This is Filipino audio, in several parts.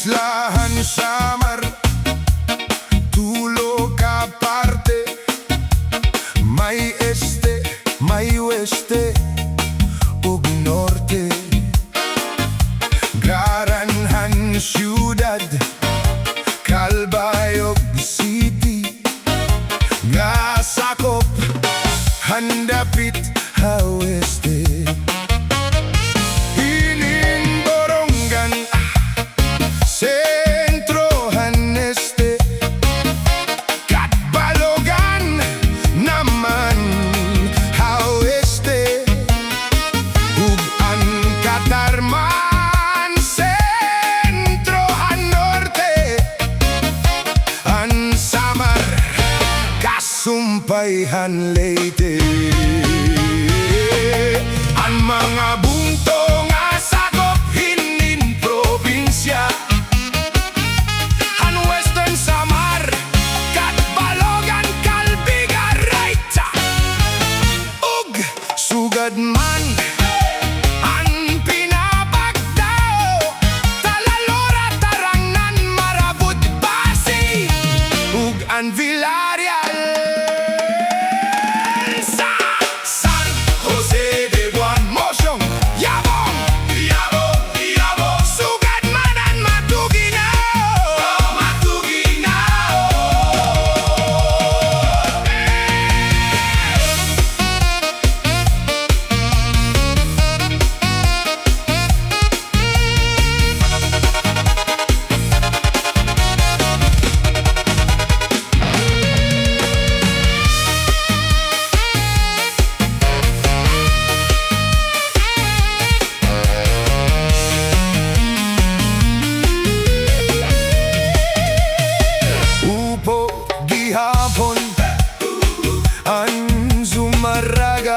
Isla Han Samar, tulog aparte. May este, may weste, ug norte. Garanhan siyudad, Calbayog City. Nga sakop, handapit ha weste. Sumpayhan Leyte. Ang mga bungto nga sakop hinin probinsya. Ang Western Samar, Katbalogan, Calbigarayta. Ug sugad man ang pinapagdao, Talalora, Tarangnan, Marabut, Basi, ug ang Villarreal. Gihapon ang Zumaraga,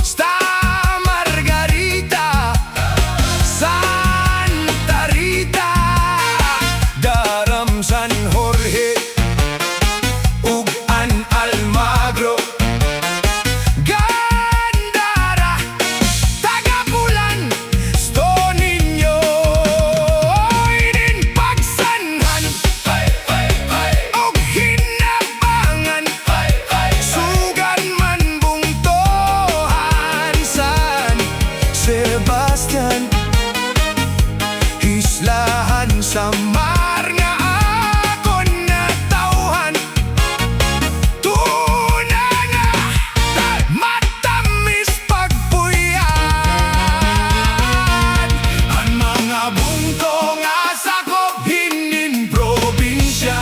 Sta Margarita, Santa Rita, Daram San Jorge, ug an Almagro, Gandara, Tagapulan, Stoniño, inin Pagsanhan, og Hinabangan, sugan man bungtohan, San Sebastian, Isla Han Samar nga akon natauhan. Tuna nga matamis pagpuyan. Ang mga bungto nga sakop hinin probinsya.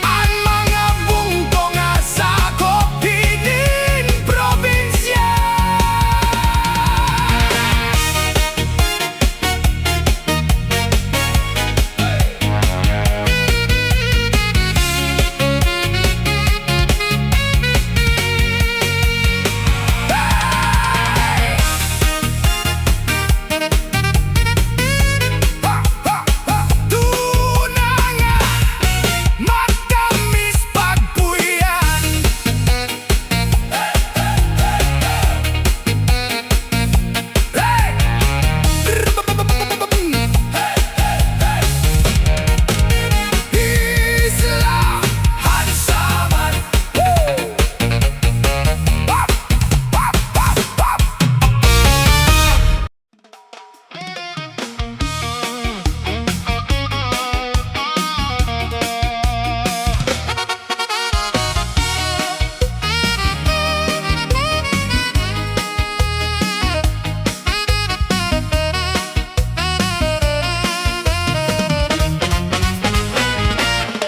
Ang mga bungto nga sakop hinin probinsya. Tuna nga matamis pagpuyan. Isla Han Samar.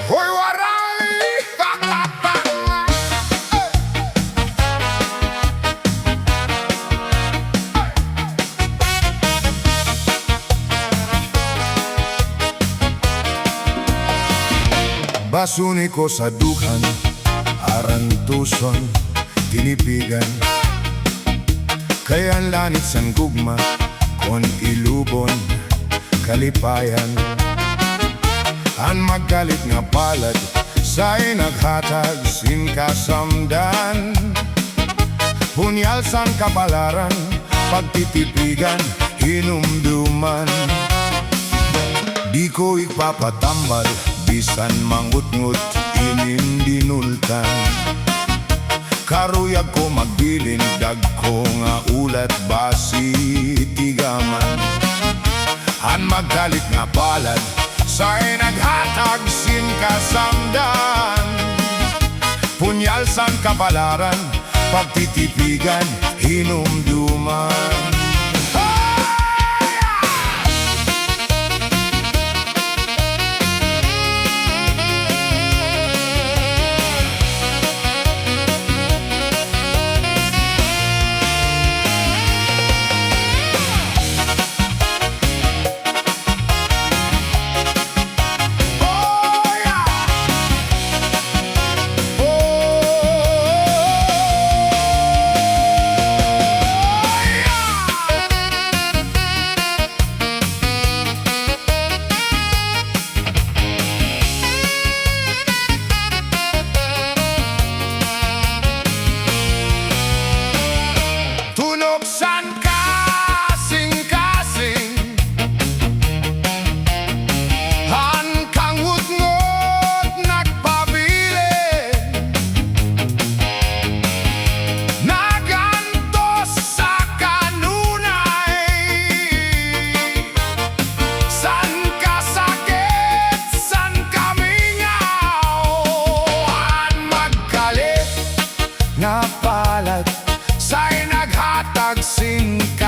Hoy waray! Basuni ko sa dughan, arantuson, tinipigan. Kayan lanit san gugma, kon ilubon, kalipayan. An magalit nga palad, say naghatag sin kasamdan. Punyal san kapalaran, pagtitipigan, hinumduman. Di ko ipapatambal, bisan mangut-ngut inindinultan. Karuyag ko magbilin, dag ko nga ulat basi tigaman. Han magkalit nga palad, sa'y naghatag sin kasamdan. Punyal san kapalaran, pagtitipigan, hinumduman.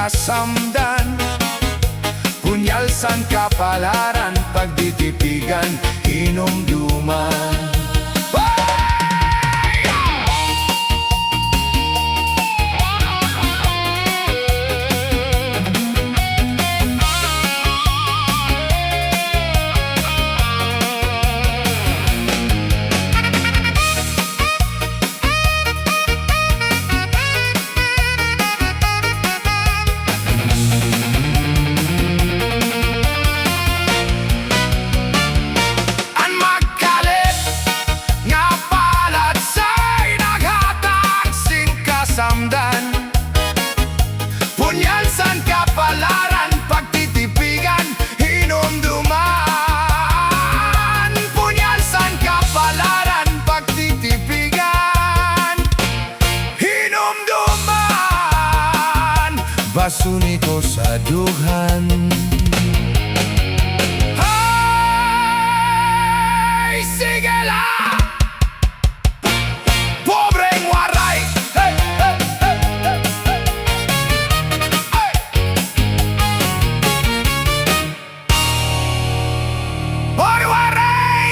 Samdan, punyal san kapalaran, pagtitipigan, hinumduman. Basuni ko sa dughan. Ay, sige la! Pobreng waray! Hey, hey, hey, hey, hey. Hoy, waray!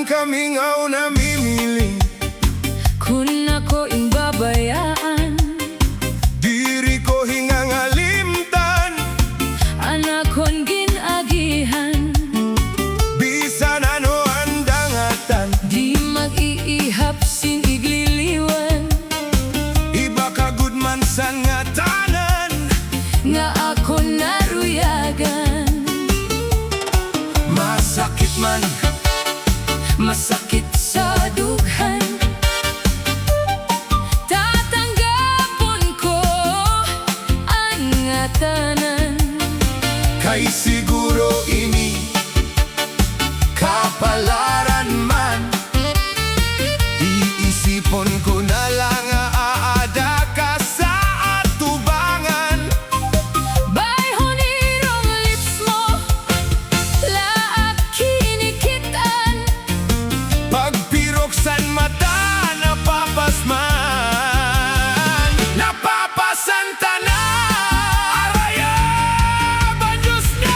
Kaming aw namimili kung ako ing babayaan, diri ko hingangalimtan, anak kon ginagihan. bisan ano ang dangatan, Di mag-iihap sin igliliwan, iba ka good man sa ngatanan. nga ako naruyagan. Masakit man, Masakit sa dughan, tatanggapon ko ang ngatanan. kay siguro ini kapalaran man. Iisipon ko na lang aada ka sa atubangan. Bayhon irong lips mo, laak kinikitan. Pagpiroksan mata, napapasman, napapasan tanan. Araya, Diyos na!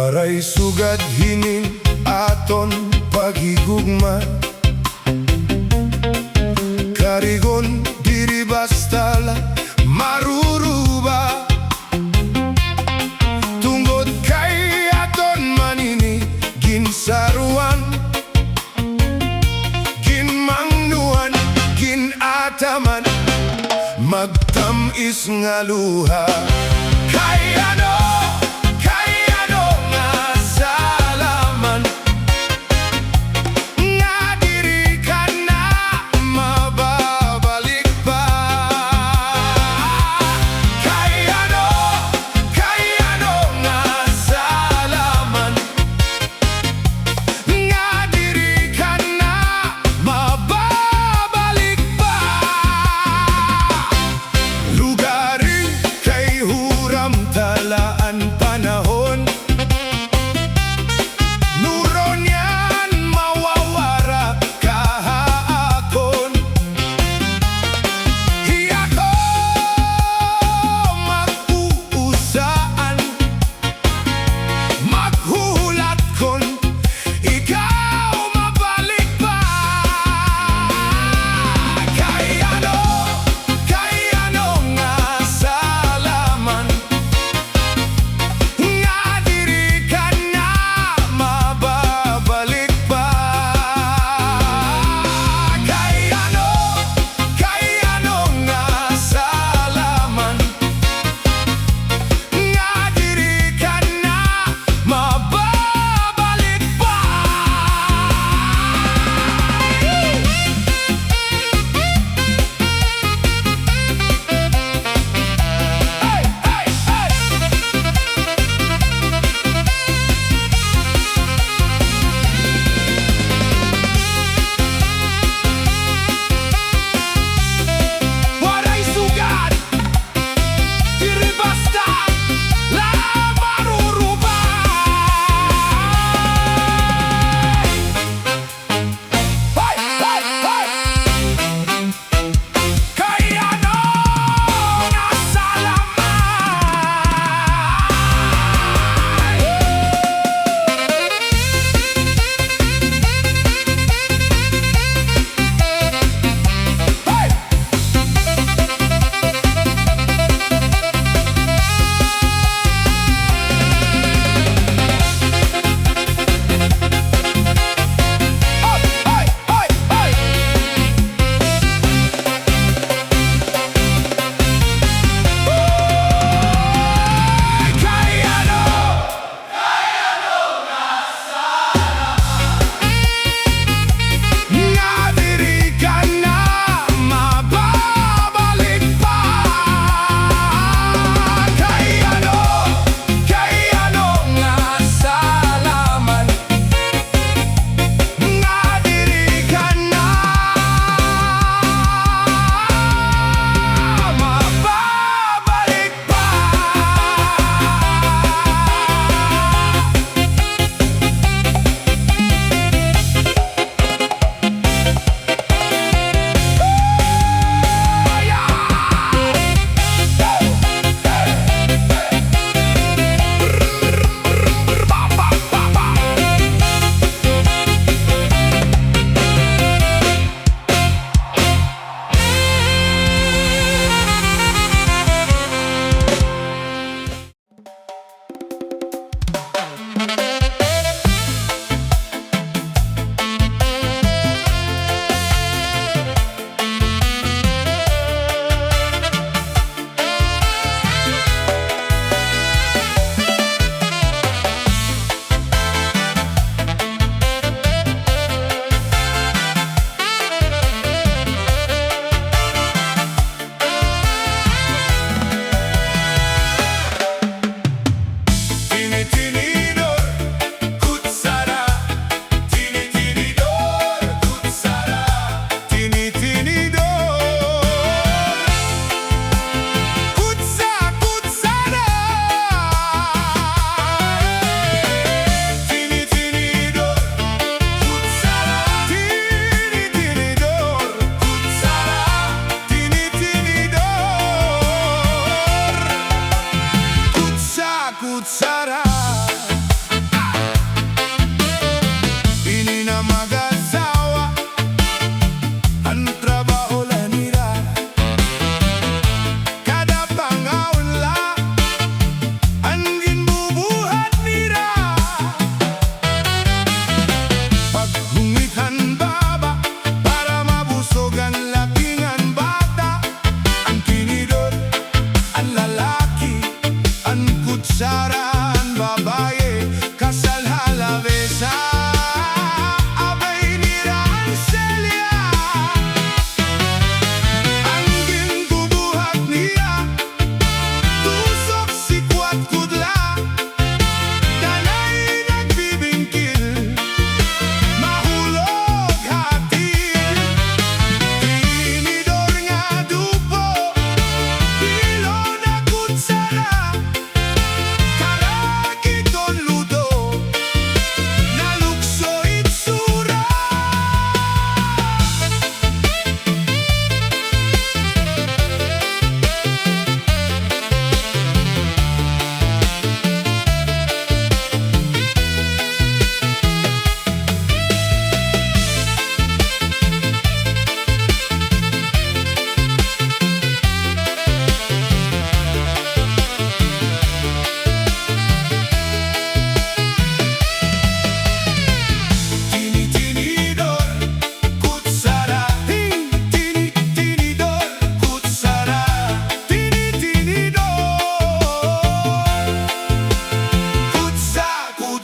Waray sugad hinin aton paghigugma, karigon diri basta la maruruba. Tungod kay aton manini ginsaruan, ginmangnuan, ginataman, magtamis nga luha. Kay ano nga salaman, nga diri ka na mababalik pa. Kay ano nga salaman, nga diri ka na mababalik pa. Lugarin kay hura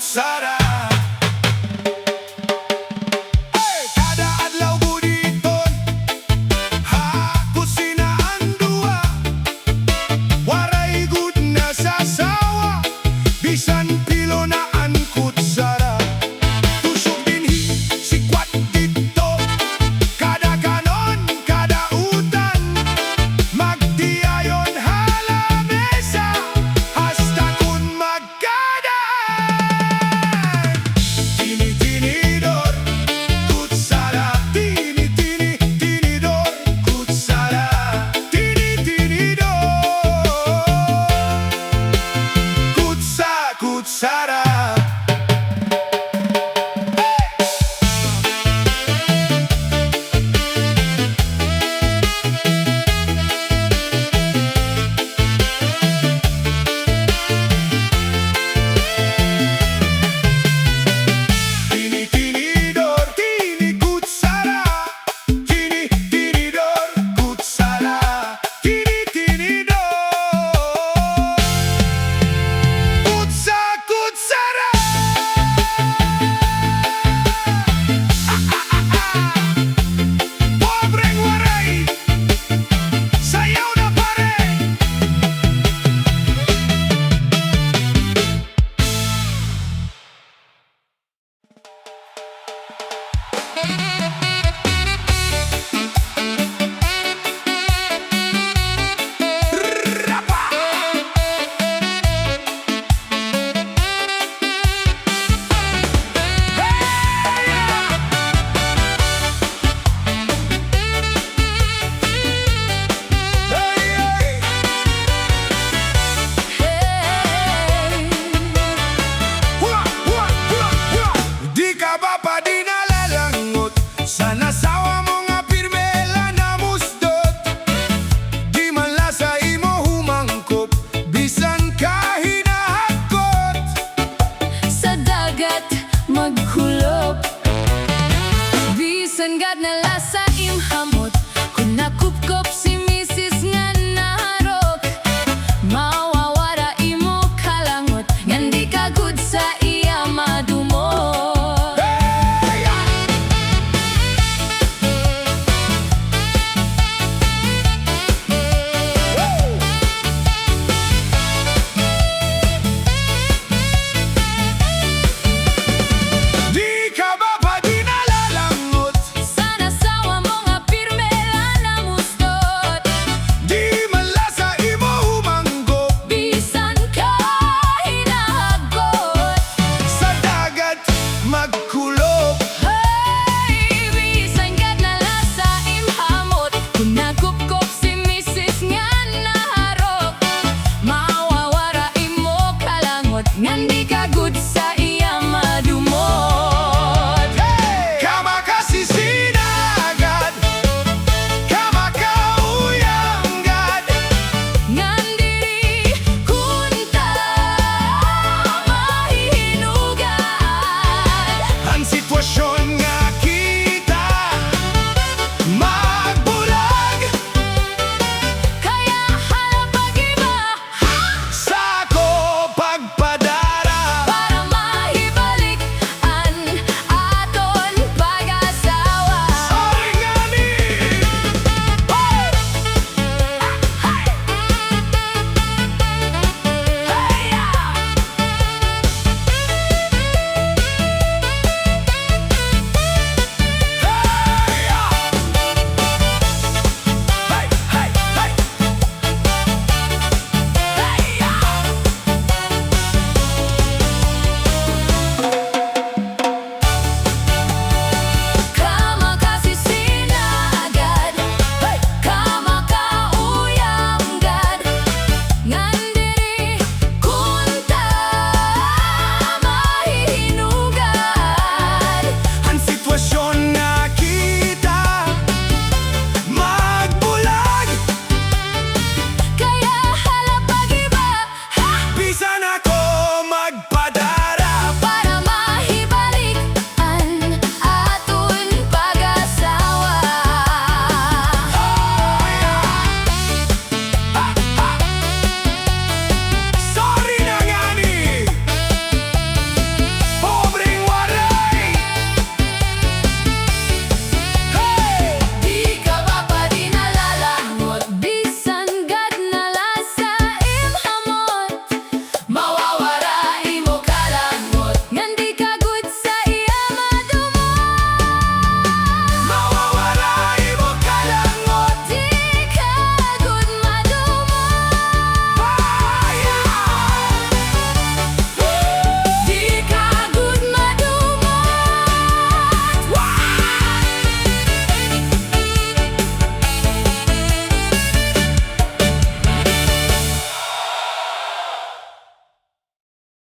kutsara. Kada adlaw buditon, ha kusina ang duha. Waray gud na sasawa, bisan pilo na ang kutsara. Tusok dinhi, sikwat dito, kada kanon, kada utan. Magdiayon halamesa, hasta kun magkadaan. Tini-tinidor, kutsara. Tini-tini-tinidor, kutsara. Tini-tinidor, kutsara. Tini-tinidor, tini-kutsara. Tini-tinidor, kutsara. Tini-tinidor, kutsara. Pobreng waray, sayaw na pare. Di ka ba pa di nalalangot sa nasawa mo nga pirmela na musdot? Di man la sa imo humangkop, bisan ka hinahakot. Sa dagat maghulop, bisan gad na